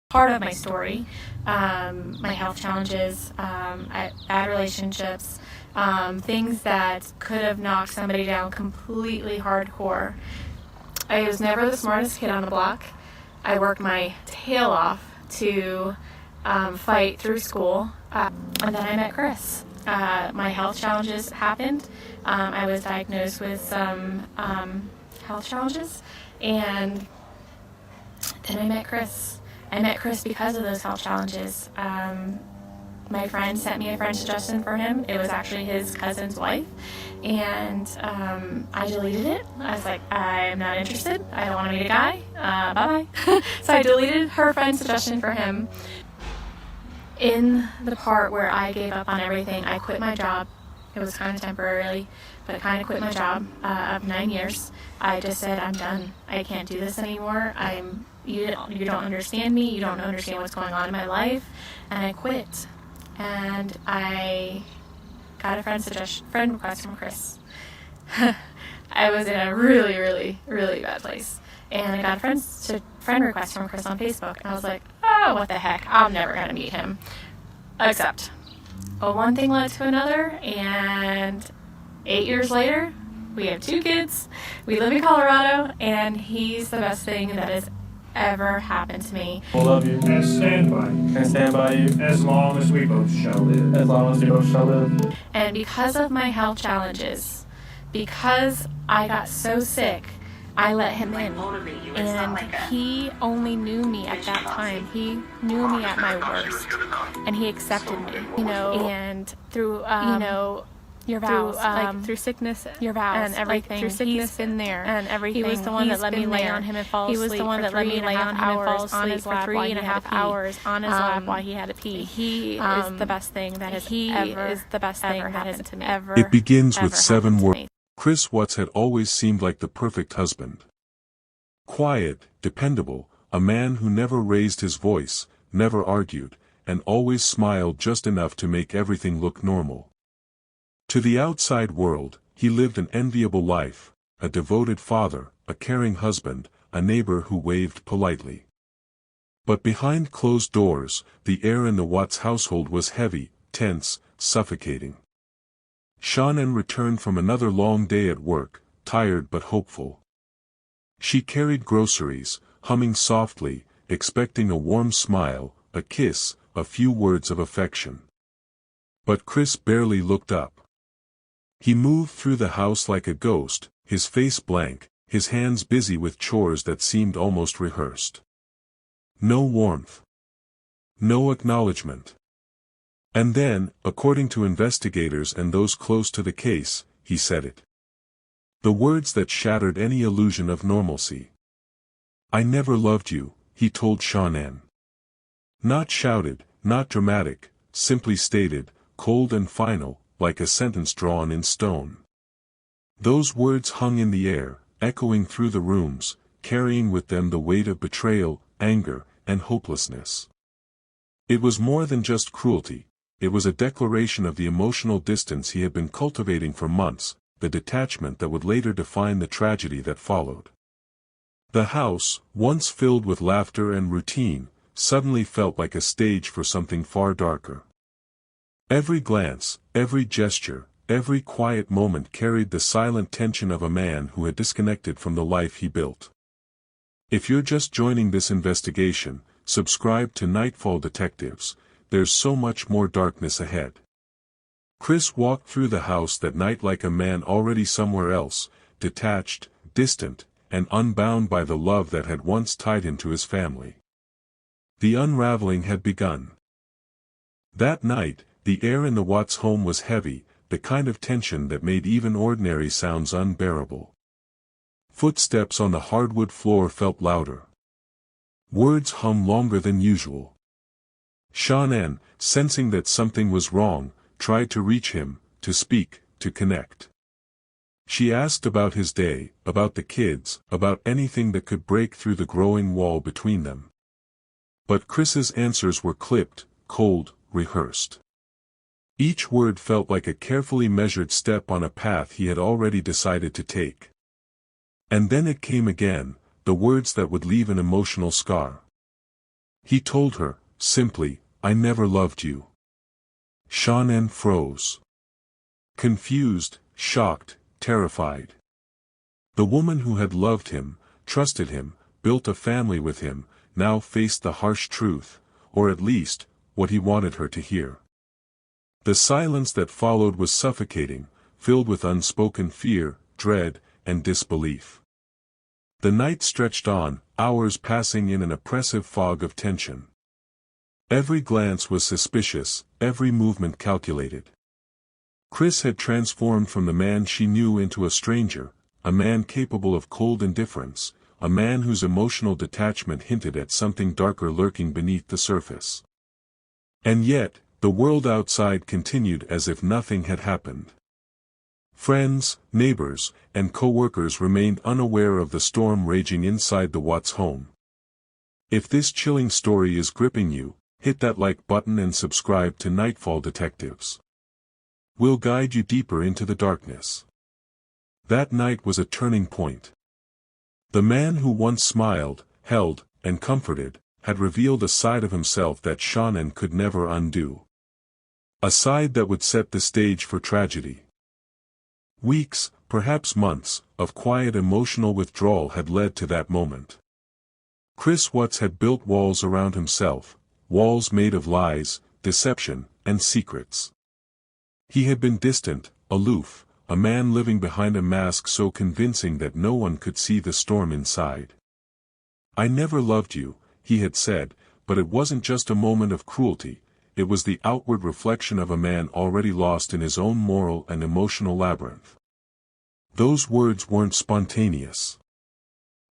part of my story, my health challenges, bad relationships, things that could have knocked somebody down completely hardcore. I was never the smartest kid on the block. I worked my tail off to fight through school, and then I met Chris. My health challenges happened. I was diagnosed with some health challenges, and then I met Chris. I met Chris because of those health challenges. My friend sent me a friend suggestion for him. It was actually his cousin's wife. And I deleted it. I was like, I'm not interested. I don't want to meet a guy. Bye-bye. So I deleted her friend suggestion for him. In the part where I gave up on everything, I quit my job. It was kind of temporarily, but I kind of quit my job of 9 years. I just said, I'm done. I can't do this anymore. You don't understand me. You don't understand what's going on in my life. And I quit. And I got a friend request from Chris. I was in a really, really, really bad place. And I got a friend request from Chris on Facebook. And I was like, oh, what the heck? I'm never going to meet him. Except, one thing led to another. And 8 years later, we have 2 kids. We live in Colorado. And he's the best thing that has ever happened to me. We'll love you. And stand by you. And stand by you. As long as we both shall live. As long as we both shall live. And because of my health challenges, because I got so sick, I let him in. And he only knew me at that time. He knew me at my worst. And he accepted me. And through, your vows, through sickness, your vows, and everything. Through sickness, he's been there, and everything. He was the one that let me lay on him and fall asleep. He was the one that let me lay on him and fall asleep for 3.5 hours on his lap while he had to pee. He is the best thing that has ever happened to me. It begins with 7 words. Chris Watts had always seemed like the perfect husband. Quiet, dependable, a man who never raised his voice, never argued, and always smiled just enough to make everything look normal. To the outside world, he lived an enviable life, a devoted father, a caring husband, a neighbor who waved politely. But behind closed doors, the air in the Watts household was heavy, tense, suffocating. Shanann returned from another long day at work, tired but hopeful. She carried groceries, humming softly, expecting a warm smile, a kiss, a few words of affection. But Chris barely looked up. He moved through the house like a ghost, his face blank, his hands busy with chores that seemed almost rehearsed. No warmth. No acknowledgement. And then, according to investigators and those close to the case, he said it. The words that shattered any illusion of normalcy. I never loved you, he told Shanann. Not shouted, not dramatic, simply stated, cold and final, like a sentence drawn in stone. Those words hung in the air, echoing through the rooms, carrying with them the weight of betrayal, anger, and hopelessness. It was more than just cruelty, it was a declaration of the emotional distance he had been cultivating for months, the detachment that would later define the tragedy that followed. The house, once filled with laughter and routine, suddenly felt like a stage for something far darker. Every glance, every gesture, every quiet moment carried the silent tension of a man who had disconnected from the life he built. If you're just joining this investigation, subscribe to Nightfall Detectives, there's so much more darkness ahead. Chris walked through the house that night like a man already somewhere else, detached, distant, and unbound by the love that had once tied him to his family. The unraveling had begun. That night, the air in the Watts home was heavy, the kind of tension that made even ordinary sounds unbearable. Footsteps on the hardwood floor felt louder. Words hummed longer than usual. Shanann, sensing that something was wrong, tried to reach him, to speak, to connect. She asked about his day, about the kids, about anything that could break through the growing wall between them. But Chris's answers were clipped, cold, rehearsed. Each word felt like a carefully measured step on a path he had already decided to take. And then it came again, the words that would leave an emotional scar. He told her, simply, "I never loved you." Shanann froze. Confused, shocked, terrified. The woman who had loved him, trusted him, built a family with him, now faced the harsh truth, or at least, what he wanted her to hear. The silence that followed was suffocating, filled with unspoken fear, dread, and disbelief. The night stretched on, hours passing in an oppressive fog of tension. Every glance was suspicious, every movement calculated. Chris had transformed from the man she knew into a stranger, a man capable of cold indifference, a man whose emotional detachment hinted at something darker lurking beneath the surface. And yet, the world outside continued as if nothing had happened. Friends, neighbors, and co-workers remained unaware of the storm raging inside the Watts home. If this chilling story is gripping you, hit that like button and subscribe to Nightfall Detectives. We'll guide you deeper into the darkness. That night was a turning point. The man who once smiled, held, and comforted, had revealed a side of himself that Shanann could never undo. A side that would set the stage for tragedy. Weeks, perhaps months, of quiet emotional withdrawal had led to that moment. Chris Watts had built walls around himself, walls made of lies, deception, and secrets. He had been distant, aloof, a man living behind a mask so convincing that no one could see the storm inside. "I never loved you," he had said, but it wasn't just a moment of cruelty, it was the outward reflection of a man already lost in his own moral and emotional labyrinth. Those words weren't spontaneous.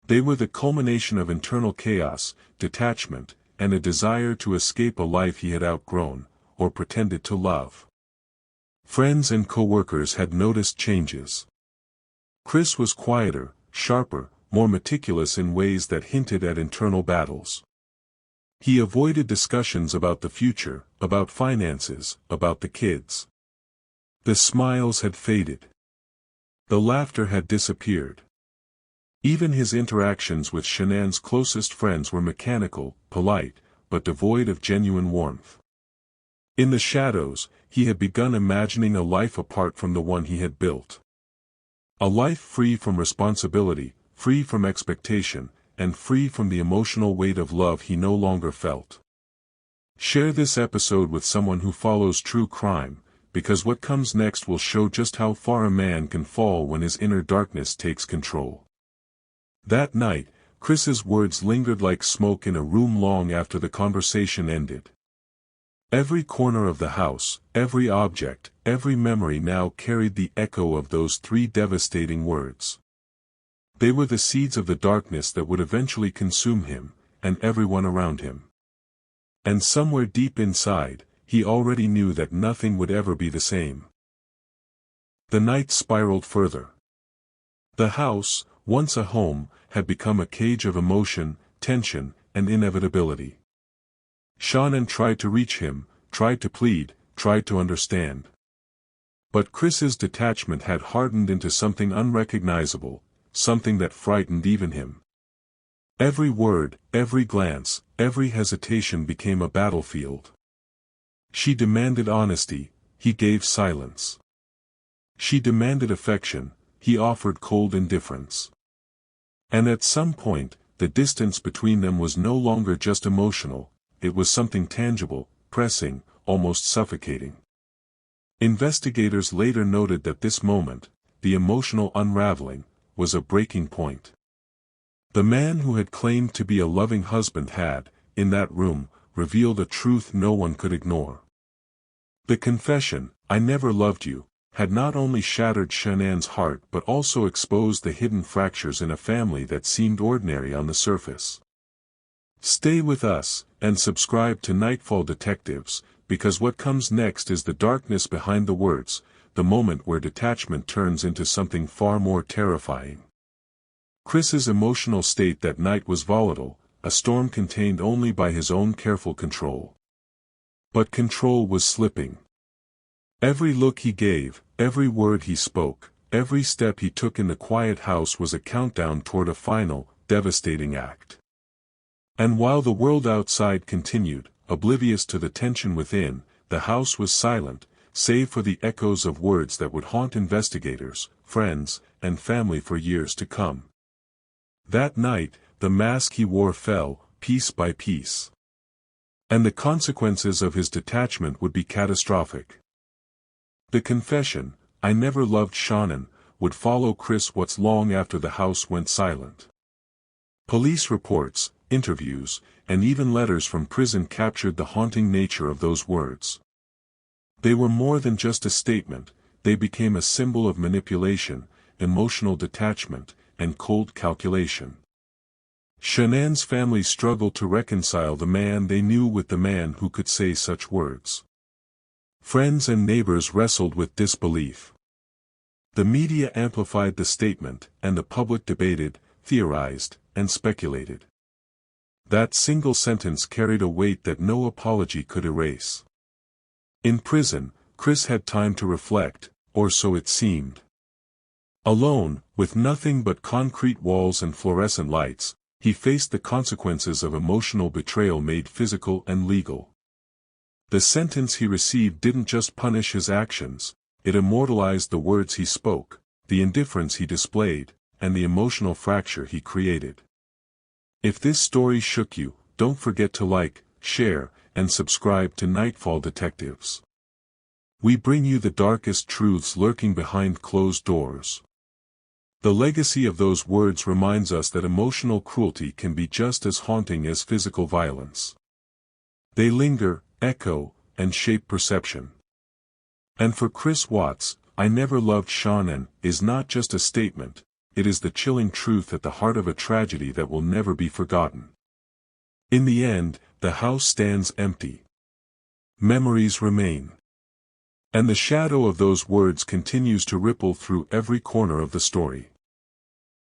They were the culmination of internal chaos, detachment, and a desire to escape a life he had outgrown, or pretended to love. Friends and co-workers had noticed changes. Chris was quieter, sharper, more meticulous in ways that hinted at internal battles. He avoided discussions about the future, about finances, about the kids. The smiles had faded. The laughter had disappeared. Even his interactions with Shanann's closest friends were mechanical, polite, but devoid of genuine warmth. In the shadows, he had begun imagining a life apart from the one he had built. A life free from responsibility, free from expectation, and free from the emotional weight of love he no longer felt. Share this episode with someone who follows true crime, because what comes next will show just how far a man can fall when his inner darkness takes control. That night, Chris's words lingered like smoke in a room long after the conversation ended. Every corner of the house, every object, every memory now carried the echo of those three devastating words. They were the seeds of the darkness that would eventually consume him, and everyone around him. And somewhere deep inside, he already knew that nothing would ever be the same. The night spiraled further. The house, once a home, had become a cage of emotion, tension, and inevitability. Shanann tried to reach him, tried to plead, tried to understand. But Chris's detachment had hardened into something unrecognizable, something that frightened even him. Every word, every glance, every hesitation became a battlefield. She demanded honesty, he gave silence. She demanded affection, he offered cold indifference. And at some point, the distance between them was no longer just emotional, it was something tangible, pressing, almost suffocating. Investigators later noted that this moment, the emotional unraveling, was a breaking point. The man who had claimed to be a loving husband had, in that room, revealed a truth no one could ignore. The confession, "I never loved you," had not only shattered Shanann's heart but also exposed the hidden fractures in a family that seemed ordinary on the surface. Stay with us, and subscribe to Nightfall Detectives, because what comes next is the darkness behind the words, the moment where detachment turns into something far more terrifying. Chris's emotional state that night was volatile, a storm contained only by his own careful control. But control was slipping. Every look he gave, every word he spoke, every step he took in the quiet house was a countdown toward a final, devastating act. And while the world outside continued, oblivious to the tension within, the house was silent, save for the echoes of words that would haunt investigators, friends, and family for years to come. That night, the mask he wore fell, piece by piece. And the consequences of his detachment would be catastrophic. The confession, "I never loved Shanann," would follow Chris Watts long after the house went silent. Police reports, interviews, and even letters from prison captured the haunting nature of those words. They were more than just a statement, they became a symbol of manipulation, emotional detachment, and cold calculation. Shanann's family struggled to reconcile the man they knew with the man who could say such words. Friends and neighbors wrestled with disbelief. The media amplified the statement, and the public debated, theorized, and speculated. That single sentence carried a weight that no apology could erase. In prison, Chris had time to reflect, or so it seemed. Alone, with nothing but concrete walls and fluorescent lights, he faced the consequences of emotional betrayal made physical and legal. The sentence he received didn't just punish his actions, it immortalized the words he spoke, the indifference he displayed, and the emotional fracture he created. If this story shook you, don't forget to like, share, and subscribe to Nightfall Detectives. We bring you the darkest truths lurking behind closed doors. The legacy of those words reminds us that emotional cruelty can be just as haunting as physical violence. They linger, echo, and shape perception. And for Chris Watts, "I never loved Shanann" is not just a statement, it is the chilling truth at the heart of a tragedy that will never be forgotten. In the end, the house stands empty. Memories remain. And the shadow of those words continues to ripple through every corner of the story.